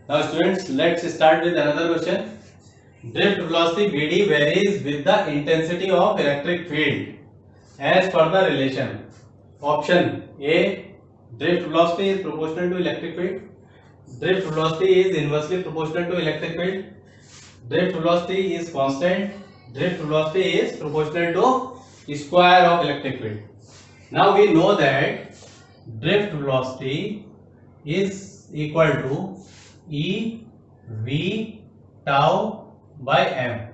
Now students, let's start with another question. Drift velocity Vd varies with the intensity of electric field as per the relation. Option A, drift velocity is proportional to electric field. Drift velocity is inversely proportional to electric field. Drift velocity is constant. Drift velocity is proportional to square of electric field. Now we know that drift velocity is equal to E V tau by m.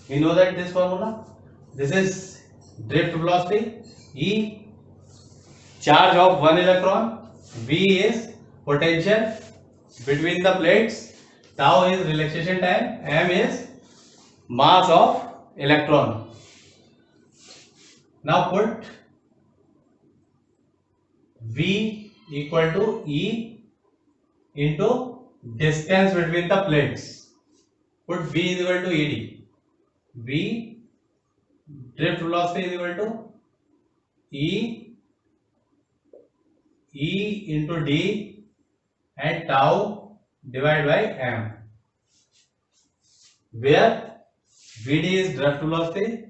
We know that this formula. This is drift velocity. E, charge of one electron. V is potential between the plates. Tau is relaxation time. M is mass of electron. Now put V equal to E into distance between the plates. Put V is equal to ED. V, drift velocity is equal to E into D and tau divided by M, where Vd is drift velocity,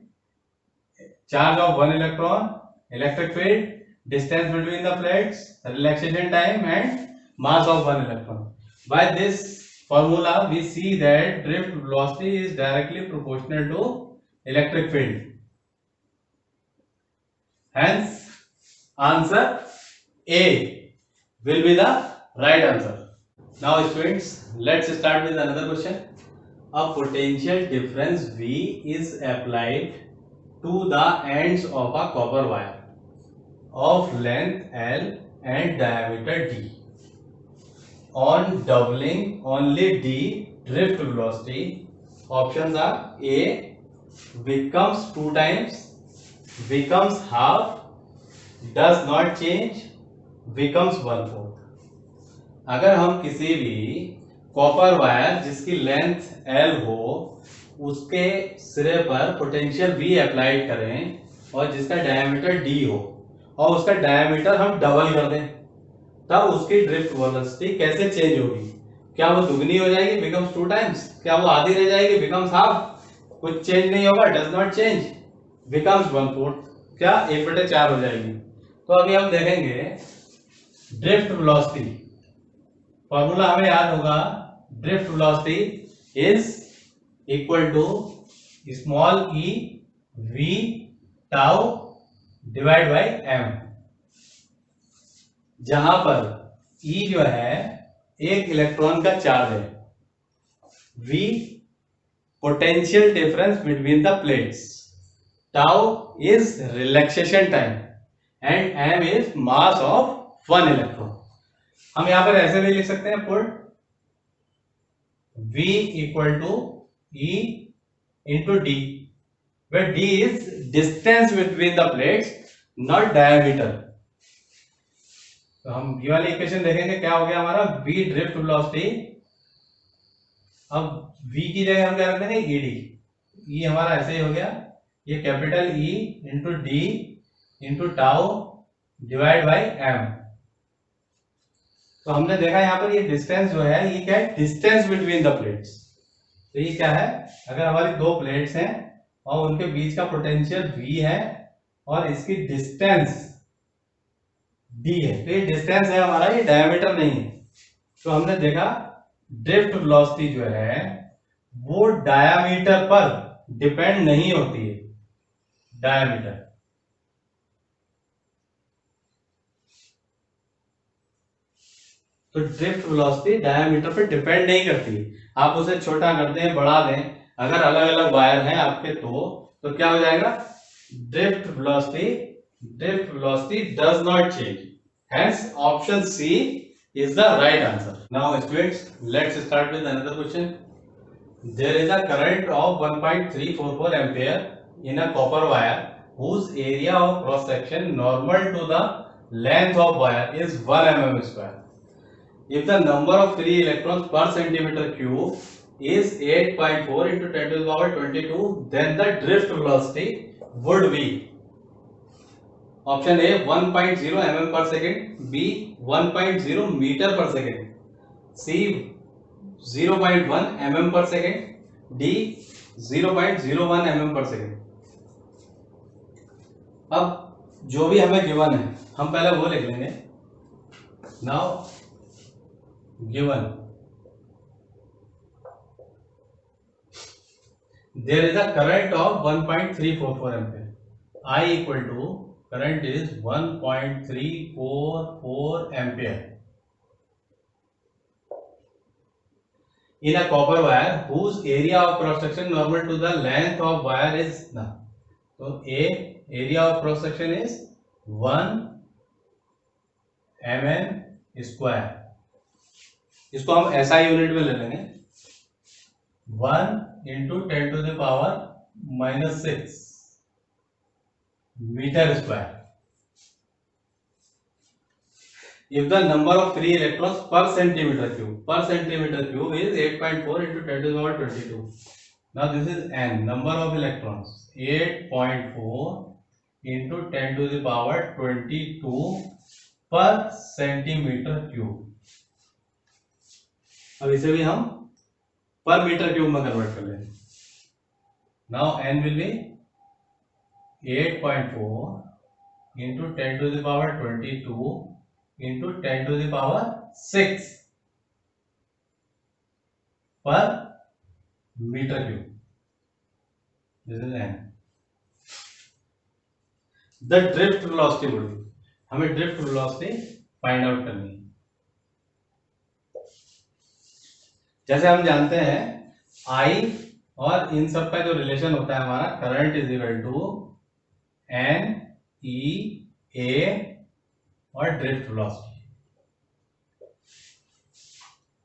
charge of one electron, electric field, distance between the plates, relaxation time and mass of one electron. By this formula we see that drift velocity is directly proportional to electric field. Hence answer A will be the right answer. Now students, let's start with another question. A potential difference V is applied to the ends of a copper wire of length L and diameter D. On doubling only D, drift velocity, options are A becomes 2 times, becomes half, does not change, becomes 1/4. अगर हम किसी भी copper wire जिसकी length L हो उसके सिरे पर potential V apply करें और जिसका डायमीटर D हो और उसका डायमीटर हम डबल कर दें, तब उसकी ड्रिफ्ट वेलोसिटी कैसे चेंज होगी? क्या वो दुगनी हो जाएगी, बिकम्स 2 टाइम्स? क्या वो आधी रह जाएगी, बिकम्स हाफ? कुछ चेंज नहीं होगा, डज नॉट चेंज, बिकम्स 1/4। क्या 1/4 हो जाएगी? तो अभी हम देखेंगे ड्रिफ्ट वेलोसिटी। फॉर्मूला हमें याद होगा, drift velocity is equal to small E V tau divide by M, जहां पर ई जो है एक इलेक्ट्रॉन का चार्ज है, V potential difference between the plates, tau is relaxation time and M is mass of one electron. हम यहां पर ऐसे भी लिख सकते हैं, put V equal to E into D, where D is distance between the plates, not diameter. तो हम ये वाली इक्वेशन देखेंगे, क्या हो गया हमारा V ड्रिफ्ट वेलोसिटी। अब V की जगह हम क्या रख देंगे, ED, E हमारा ऐसे ही हो गया, ये capital E into D into tau divide by M. तो हमने देखा यहाँ पर ये डिस्टेंस जो है ये क्या है, डिस्टेंस बिटवीन द प्लेट्स। तो ये क्या है, अगर हमारी दो प्लेट्स हैं और उनके बीच का पोटेंशियल V है और इसकी डिस्टेंस D है, तो ये डिस्टेंस है हमारा, ये डायमीटर नहीं है। तो हमने देखा ड्रिफ्ट वेलोसिटी जो है वो डायमीटर पर डिपेंड नहीं होती है, डायमीटर। तो ड्रिफ्ट वेलोसिटी डायमीटर पर डिपेंड नहीं करती। आप उसे छोटा कर दें, बढ़ा दें, अगर अलग अलग वायर हैं आपके तो क्या हो जाएगा, drift velocity does not change. Hence option C is the right answer. Now students, let's start with another question. There is a current of 1.344 ampere in a copper wire whose area of cross section normal to the length of wire is 1 mm square. If the number of free electrons per centimeter cube is 8.4 into 10 to the power 22, then the drift velocity would be, option A 1.0 mm per second, B 1.0 metre per second, C 0.1 mm per second, D 0.01 mm per second. अब जो भी हमें given है हम पहले वो लिख लेंगे। Now given there is a current of 1.344 ampere. I equal to current is 1.344 ampere in a copper wire whose area of cross section normal to the length of wire is now. So A area of cross section is 1 mm square. इसको हम SI unit में ले लेंगे। 1 into 10 to the power -6 meter square. If the number of free electrons per centimeter cube is 8.4 into 10 to the power 22. Now this is n, number of electrons 8.4 into 10 to the power 22 per centimeter cube. अब इसे भी हम पर metre cube में convert कर लेंगे। Now n will be 8.4 into 10 to the power 22 into 10 to the power 6 per meter cube. This is n. The drift velocity would be, हमें drift velocity find out करनी है। जैसे हम जानते हैं I और इन सब का जो रिलेशन होता है हमारा, current is equal to N E A और ड्रिफ्ट वेलोसिटी।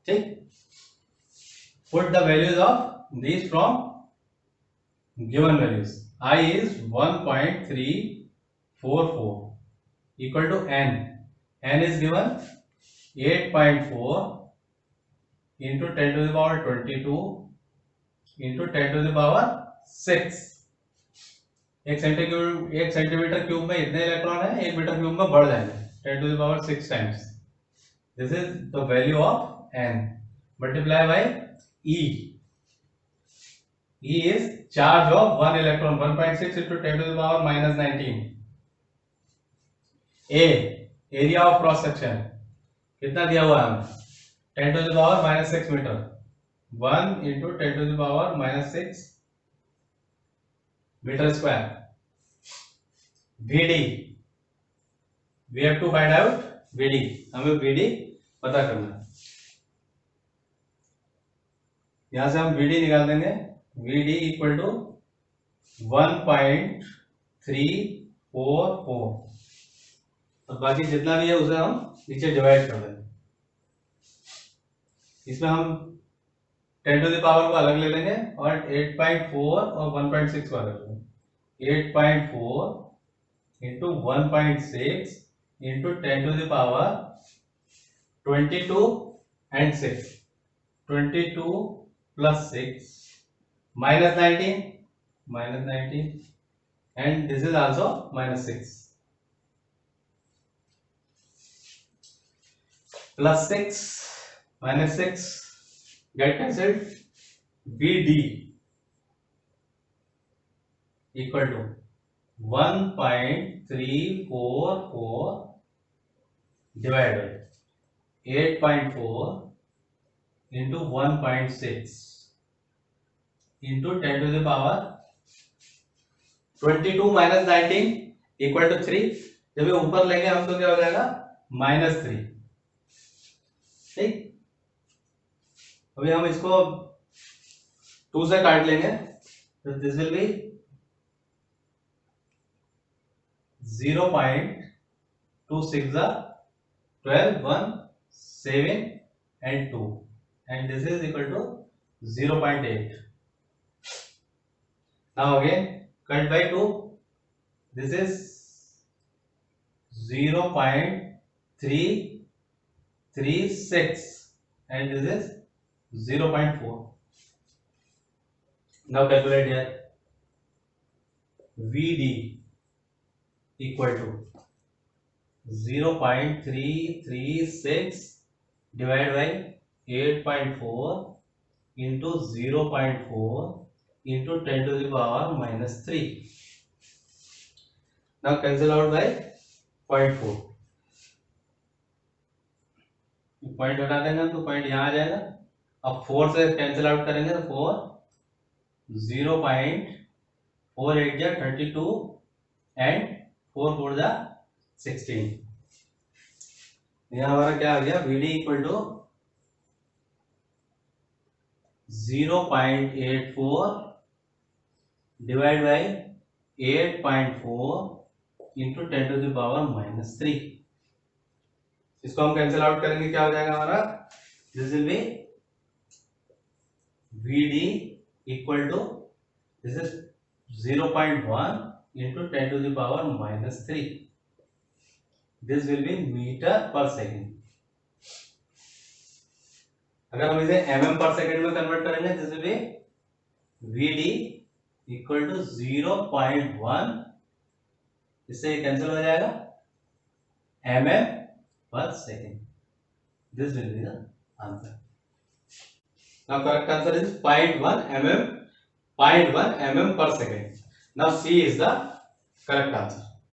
ठीक, put the values of these from given values. I is 1.344 equal to N. N is given 8.4 into 10 to the power 22 into 10 to the power 6। एक centimetre cube में इतने electron है, एक metre cube में बढ़ जाएंगे 10 to the power 6 times. This is the value of n multiply by E. E is charge of one electron 1.6 into 10 to the power -19। A area of cross section कितना दिया हुआ है हमें, 10 to the power -6 metre, 1 into 10 to the power -6 metre square. VD we have to find out VD, हमें VD पता करना है। यहां से हम VD निकाल देंगे। VD equal to 1.344। अब बाकी जितना भी है उसे हम नीचे डिवाइड कर देंगे। इसमें हम 10 टू द पावर को अलग ले लेंगे और 8.4 और 1.6 को अलग लेंगे। 8.4 into 1.6 into 10 to the power 22 and 6, 22 plus 6 -19 and this is also -6 plus 6 -6 get cancelled। VD equal to 1.344 divided 8.4 into 1.6 into 10 to the power 22 minus 19 equal to 3। जब ये ऊपर लेंगे हम तो क्या हो जाएगा -3। ठीक, अभी हम इसको 2 से काट लेंगे तो this will B 0.26 12 1 7 and 2 and this is equal to 0.8। now again cut by 2, this is 0.336 and this is 0.4। now calculate here। VD equal to 0.336 divided by 8.4 into 0.4 into 10 to the power minus 3. Now cancel out by 0.4. Point हटा देंगे तो point यहाँ आ जाएगा. अब 4 से cancel out करेंगे तो 4 0.48 जा 32 एंड 4 4 जा 16. यहाँ हमारा क्या आ गया VD equal to 0.84 divide by 8.4 into 10 to the power minus 3. इसको हम कैंसिल आउट करेंगे, क्या हो जाएगा हमारा, this will be VD equal to this is 0.1 into 10 to the power minus 3. This will be metre per second. अगर हम इसे mm पर सेकेंड में कन्वर्ट करेंगे this will be VD equal to 0.1, इससे कैंसिल हो जाएगा, mm per second. This will be the answer. Now correct answer is 0.1 mm per second. Now C is the correct answer.